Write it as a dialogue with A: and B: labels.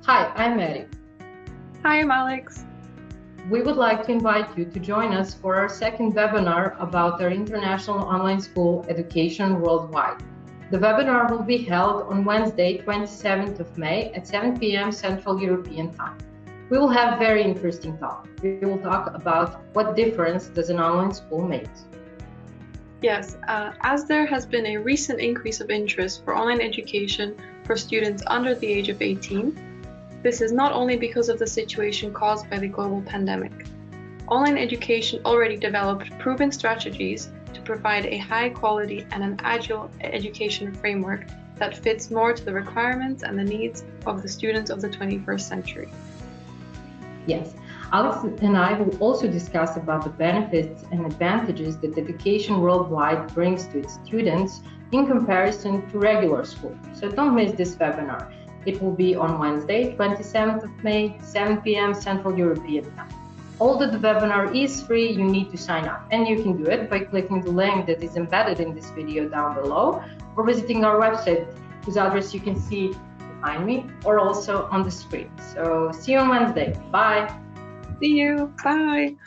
A: Hi, I'm Mary.
B: Hi, I'm Alex.
A: We would like to invite you to join us for our second webinar about our international online school education worldwide. The webinar will be held on Wednesday, 27th of May at 7 p.m. Central European Time. We will have very interesting talk. We will talk about what difference does an online school make.
B: Yes, as there has been a recent increase of interest for online education for students under the age of 18, this is not only because of the situation caused by the global pandemic. Online education already developed proven strategies to provide a high quality and an agile education framework that fits more to the requirements and the needs of the students of the 21st century.
A: Yes, Alex and I will also discuss about the benefits and advantages that education worldwide brings to its students in comparison to regular school. So don't miss this webinar. It will be on Wednesday, 27th of May, 7 p.m. Central European Time. Although the webinar is free, you need to sign up, and you can do it by clicking the link that is embedded in this video down below, or visiting our website, whose address you can see behind me or also on the screen. So see you on Wednesday. Bye.
B: See you. Bye.